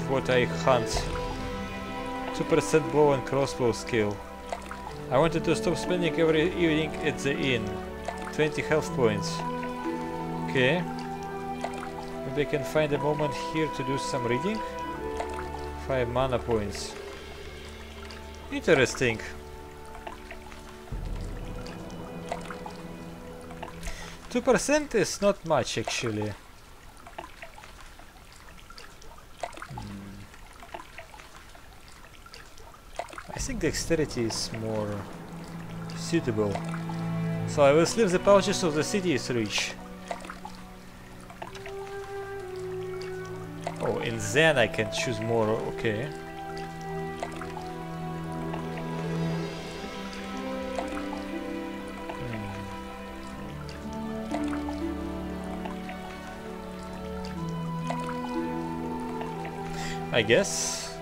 what I hunt. 2% bow and crossbow skill. I wanted to stop spending every evening at the inn. 20 health points. Okay. Maybe I can find a moment here to do some reading. 5 mana points. Interesting. %2 is not much actually. I think dexterity is more suitable. So I will slip the pouches of the city's reach. Oh, and then I can choose more, okay. I guess.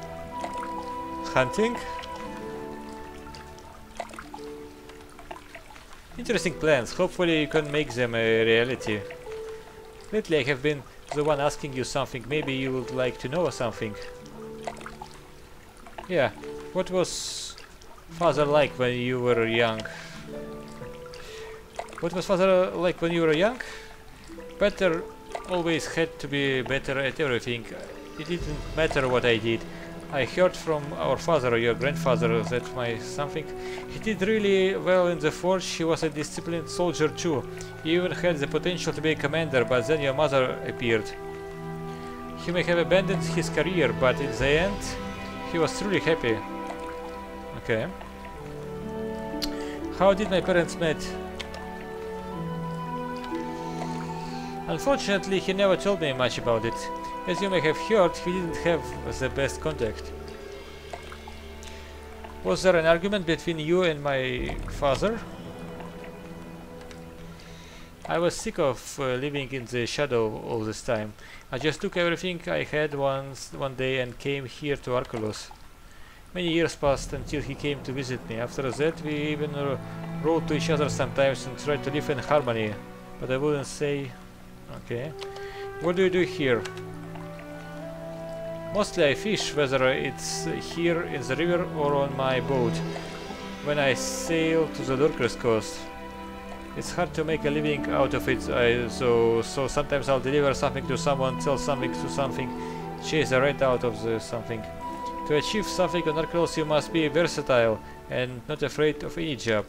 Hunting. Interesting plans. Hopefully you can make them a reality. Lately I have been the one asking you something. Maybe you would like to know something. Yeah. What was father like when you were young? What was father like when you were young? Better always had to be better at everything. It didn't matter what I did. I heard from our father, your grandfather, that my something. He did really well in the forge. He was a disciplined soldier too. He even had the potential to be a commander, but then your mother appeared. He may have abandoned his career, but in the end, he was truly happy. Okay. How did my parents meet? Unfortunately, he never told me much about it. As you may have heard, he didn't have the best contact. Was there an argument between you and my father? I was sick of living in the shadow all this time. I just took everything I had one day and came here to Archolos. Many years passed until he came to visit me. After that, we even wrote to each other sometimes and tried to live in harmony. But I wouldn't say... Okay. What do you do here? Mostly I fish, whether it's here in the river or on my boat, when I sail to the Dorker's coast. It's hard to make a living out of it, so sometimes I'll deliver something to someone, sell something to something, chase a rat out of the something. To achieve something on Archolos you must be versatile and not afraid of any job.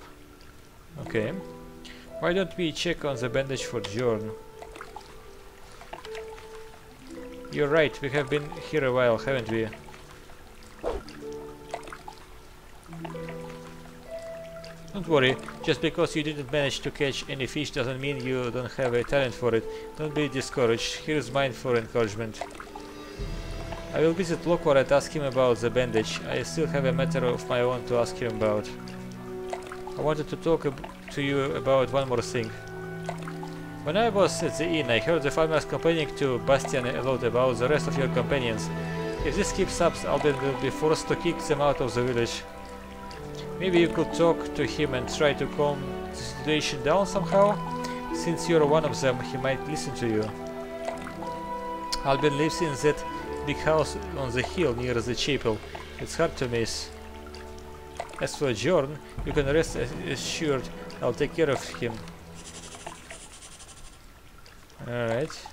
Okay. Why don't we check on the bandage for Jorn? You're right, we have been here a while, haven't we? Don't worry, just because you didn't manage to catch any fish doesn't mean you don't have a talent for it. Don't be discouraged, here's mine for encouragement. I will visit Lockwar and ask him about the bandage. I still have a matter of my own to ask him about. I wanted to talk to you about one more thing. When I was at the inn, I heard the farmers complaining to Bastian a lot about the rest of your companions. If this keeps up, Alden will be forced to kick them out of the village. Maybe you could talk to him and try to calm the situation down somehow? Since you're one of them, he might listen to you. Alben lives in that big house on the hill near the chapel. It's hard to miss. As for Jorn, you can rest assured I'll take care of him. Alright.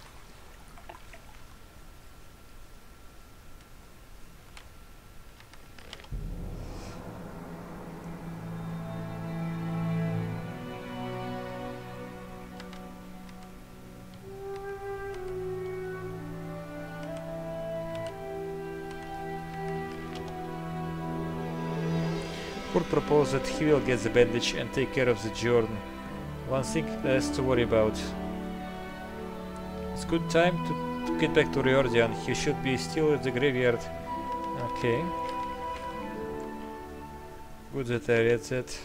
Kurt proposed that he will get the bandage and take care of the Jorn. One thing less to worry about. It's good time to get back to Riordan. He should be still at the graveyard. Okay. Good that I read that.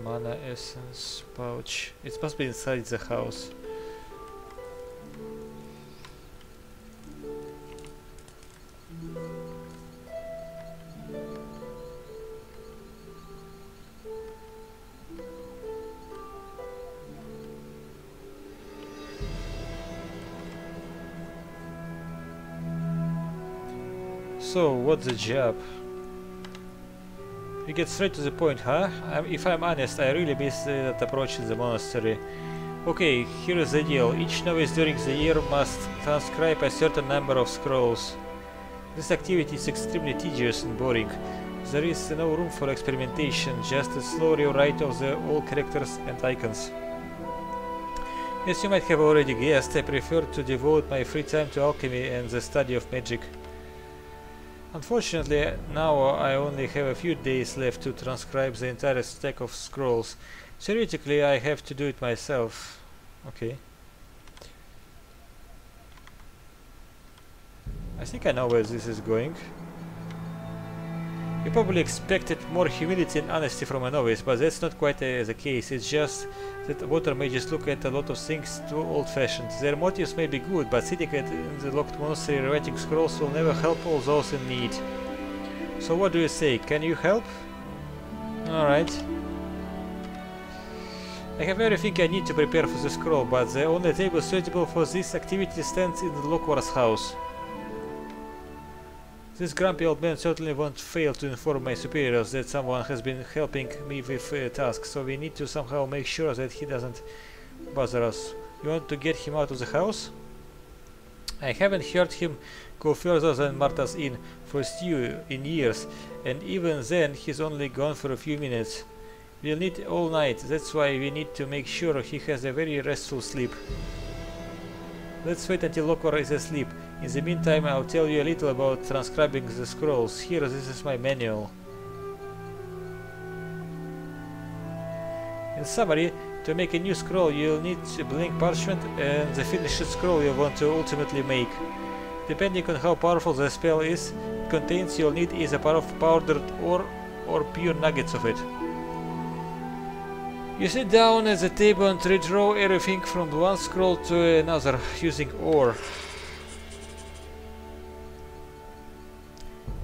Mana essence pouch. It must be inside the house. So, what's the job? We get straight to the point, huh? If I'm honest, I really miss that approach in the monastery. Okay, here is the deal. Each novice during the year must transcribe a certain number of scrolls. This activity is extremely tedious and boring. There is no room for experimentation, just a slow rewrite of the old characters and icons. As you might have already guessed, I prefer to devote my free time to alchemy and the study of magic. Unfortunately, now I only have a few days left to transcribe the entire stack of scrolls. Theoretically, I have to do it myself. Okay. I think I know where this is going. You probably expected more humility and honesty from a novice, but that's not quite the case. It's just that water mages look at a lot of things too old-fashioned. Their motives may be good, but sitting in the locked monastery writing scrolls will never help all those in need. So what do you say? Can you help? Alright. I have everything I need to prepare for the scroll, but the only table suitable for this activity stands in the Lockwar's house. This grumpy old man certainly won't fail to inform my superiors that someone has been helping me with tasks, so we need to somehow make sure that he doesn't bother us. You want to get him out of the house? I haven't heard him go further than Marta's Inn for stew in years, and even then he's only gone for a few minutes. We'll need all night, that's why we need to make sure he has a very restful sleep. Let's wait until Lockwar is asleep. In the meantime, I'll tell you a little about transcribing the scrolls. Here, this is my manual. In summary, to make a new scroll, you'll need a blank parchment and the finished scroll you want to ultimately make. Depending on how powerful the spell is, it contains you'll need either powdered ore or pure nuggets of it. You sit down at the table and redraw everything from one scroll to another using ore.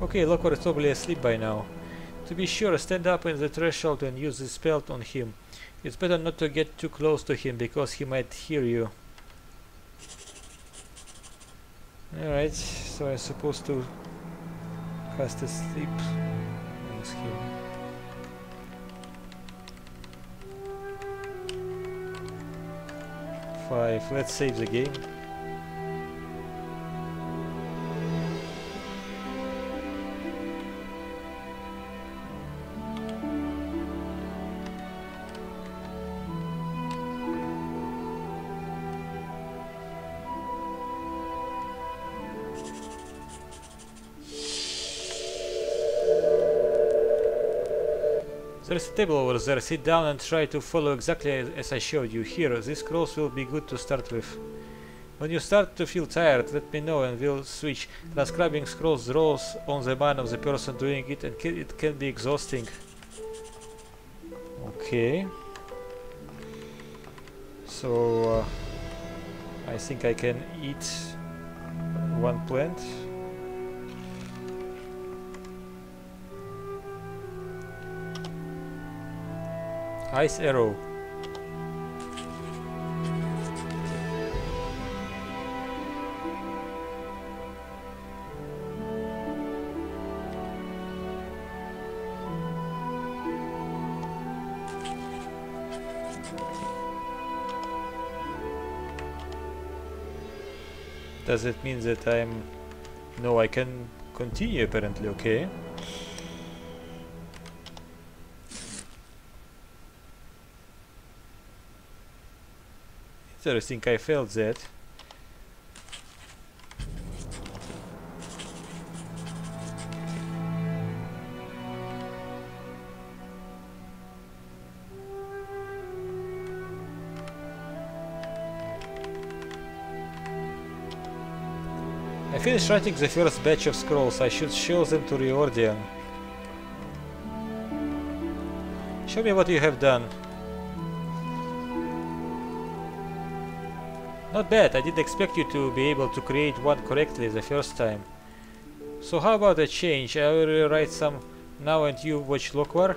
Okay, Lockwar is probably asleep by now. To be sure, stand up in the threshold and use the spell on him. It's better not to get too close to him because he might hear you. Alright, so I'm supposed to cast a sleep on him. Let's save the game. There's a table over there. Sit down and try to follow exactly as I showed you. Here, these scrolls will be good to start with. When you start to feel tired, let me know and we'll switch. Transcribing scrolls draws on the mind of the person doing it, and it can be exhausting. Okay. So, I think I can eat one plant. Ice arrow. Does it mean that I'm... No, I can continue apparently, okay. Interesting, I felt that. I finished writing the first batch of scrolls. I should show them to Riordan. Show me what you have done. Not bad, I didn't expect you to be able to create one correctly the first time. So how about a change? I will write some now and you watch Lockwar?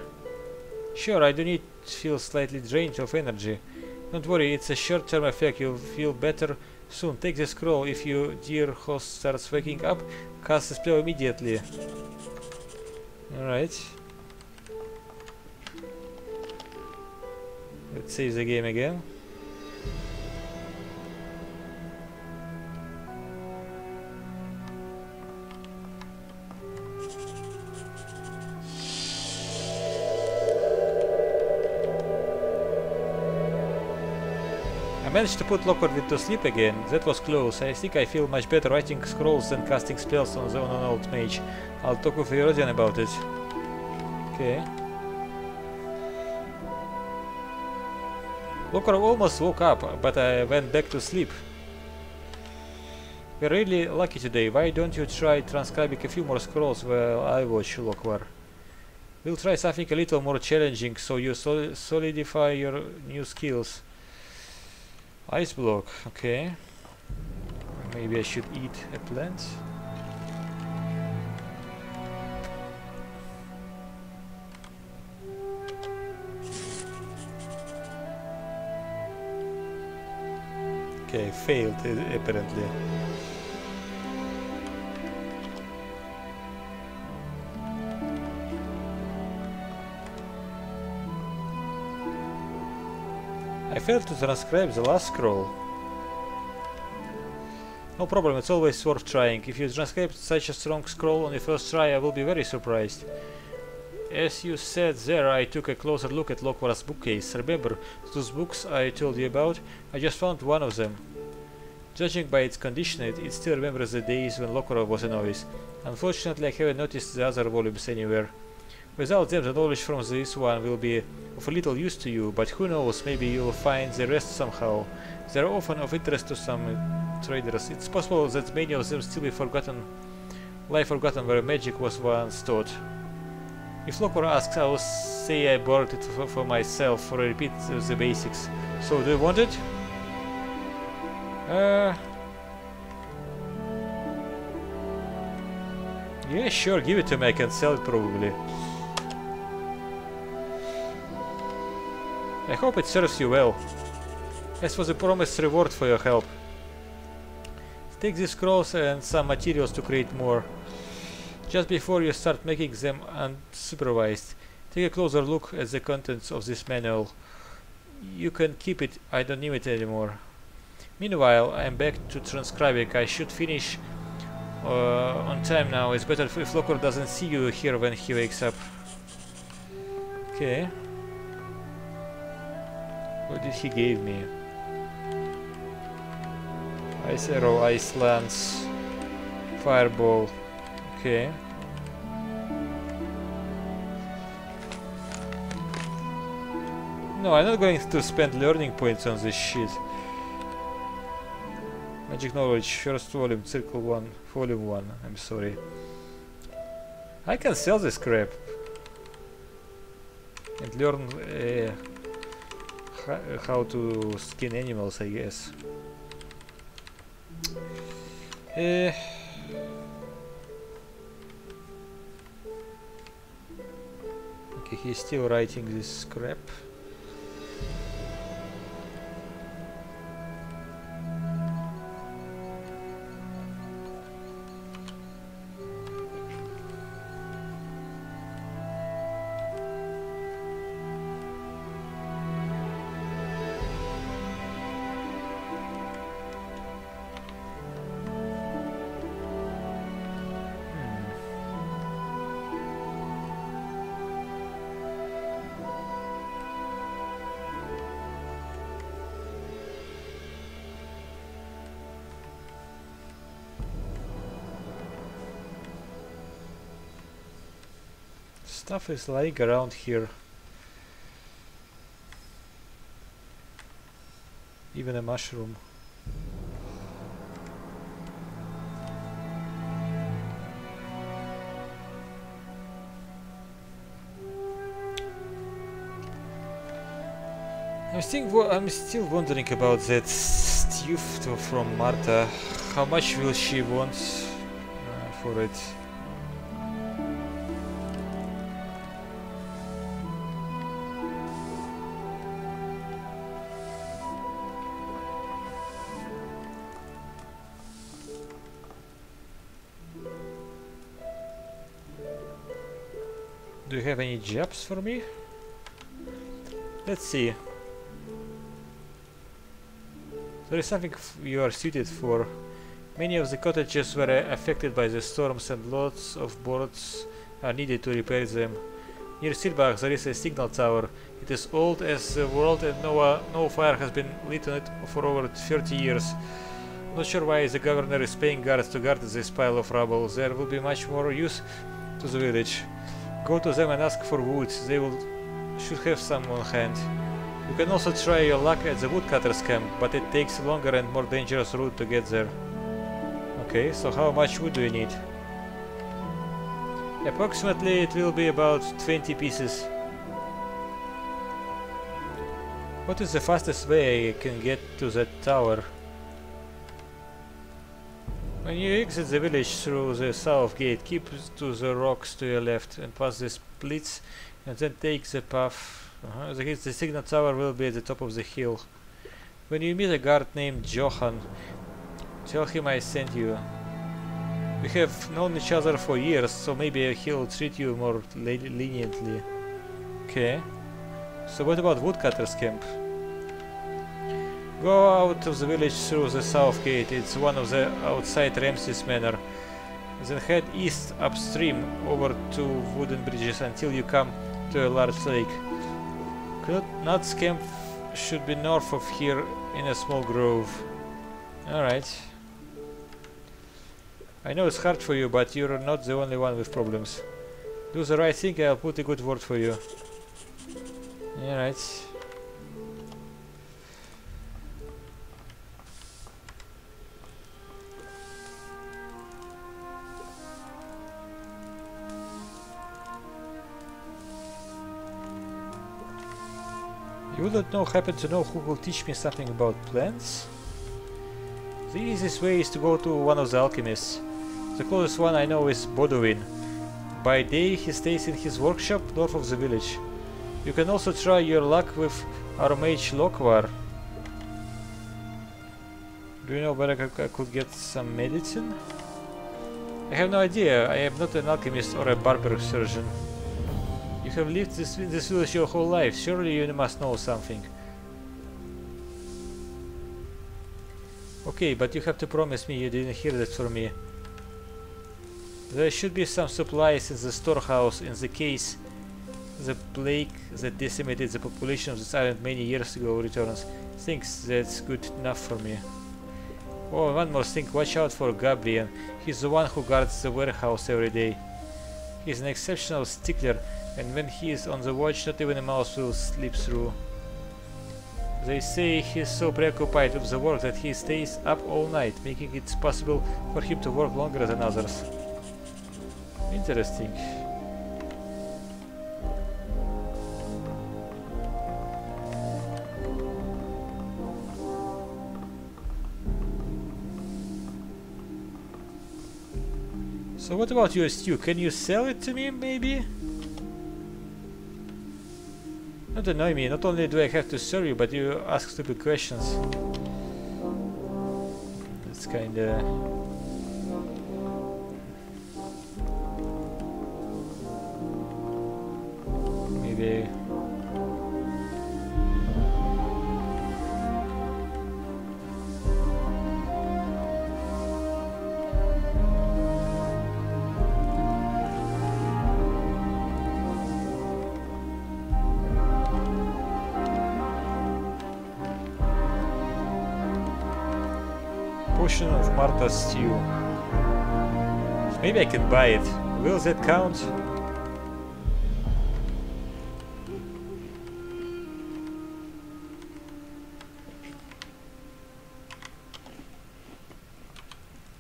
Sure, I do need to feel slightly drained of energy. Don't worry, it's a short-term effect, you'll feel better Soon, take the scroll. If your dear host starts waking up, cast the spell immediately. Alright. Let's save the game again. I managed to put Lockhart to sleep again. That was close. I think I feel much better writing scrolls than casting spells on an old mage. I'll talk with Erodian about it. Okay. Lockhart almost woke up, but I went back to sleep. We're really lucky today. Why don't you try transcribing a few more scrolls while I watch, Lockhart? We'll try something a little more challenging so you solidify your new skills. Ice block, okay. Maybe I should eat a plant. Okay, failed apparently. I failed to transcribe the last scroll. No problem, it's always worth trying. If you transcribe such a strong scroll on your first try, I will be very surprised. As you said there, I took a closer look at Lockwart's bookcase. Remember those books I told you about? I just found one of them. Judging by its condition, it still remembers the days when Lockwart was a novice. Unfortunately, I haven't noticed the other volumes anywhere. Without them, the knowledge from this one will be of little use to you, but who knows, maybe you'll find the rest somehow. They are often of interest to some traders. It's possible that many of them still be lie forgotten where magic was once taught. If Lockhart asks, I will say I borrowed it for myself for a repeat of the basics. So, do you want it? Yeah, sure, give it to me, I can sell it probably. I hope it serves you well. As for the promised reward for your help. Take these scrolls and some materials to create more. Just before you start making them unsupervised, take a closer look at the contents of this manual. You can keep it, I don't need it anymore. Meanwhile, I'm back to transcribing. I should finish on time now. It's better if Lockhart doesn't see you here when he wakes up. Okay. What did he give me? Ice arrow, ice lance, fireball. Okay. No, I'm not going to spend learning points on this shit. Magic knowledge, first volume, circle 1, volume 1. I'm sorry. I can sell this crap and learn how to skin animals, I guess. Okay, he's still writing this crap. Stuff is lying around here. Even a mushroom. I'm still wondering about that Steve from Marta. How much will she want for it? Do you have any jobs for me? Let's see. There is something you are suited for. Many of the cottages were affected by the storms and lots of boards are needed to repair them. Near Silbach there is a signal tower. It is old as the world and no fire has been lit on it for over 30 years. Not sure why the governor is paying guards to guard this pile of rubble. There will be much more use to the village. Go to them and ask for wood. They should have some on hand. You can also try your luck at the woodcutters camp, but it takes a longer and more dangerous route to get there. Okay, so how much wood do you need? Approximately it will be about 20 pieces. What is the fastest way I can get to that tower? When you exit the village through the south gate, keep to the rocks to your left and pass the splits and then take the path. The signal tower will be at the top of the hill. When you meet a guard named Johan, tell him I sent you. We have known each other for years, so maybe he'll treat you more leniently. Okay. So what about woodcutters camp? Go out of the village through the south gate. It's one of the outside Ramses Manor. Then head east upstream over 2 wooden bridges until you come to a large lake. Knut's camp should be north of here in a small grove. Alright. I know it's hard for you, but you're not the only one with problems. Do the right thing, I'll put a good word for you. Alright. You wouldn't happen to know who will teach me something about plants? The easiest way is to go to one of the alchemists. The closest one I know is Bodowin. By day he stays in his workshop north of the village. You can also try your luck with our mage Lokvar. Do you know where I could get some medicine? I have no idea. I am not an alchemist or a barber surgeon. You have lived in this village your whole life. Surely you must know something. Okay, but you have to promise me you didn't hear that from me. There should be some supplies in the storehouse in the case the plague that decimated the population of this island many years ago returns. Thinks that's good enough for me. Oh, one more thing. Watch out for Gabriel. He's the one who guards the warehouse every day. He's an exceptional stickler, and when he is on the watch, not even a mouse will slip through. They say he's so preoccupied with the work that he stays up all night, making it possible for him to work longer than others. Interesting. So what about your stew? Can you sell it to me, maybe? Don't annoy me. Not only do I have to serve you, but you ask stupid questions. That's kinda... maybe... Potion of Martha's stew. Maybe I can buy it. Will that count?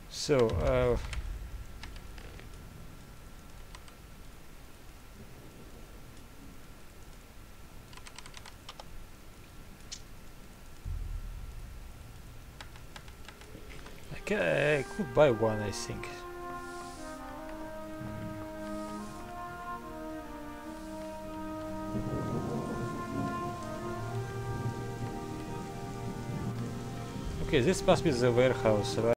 So, I could buy one, I think. Okay, this must be the warehouse, right?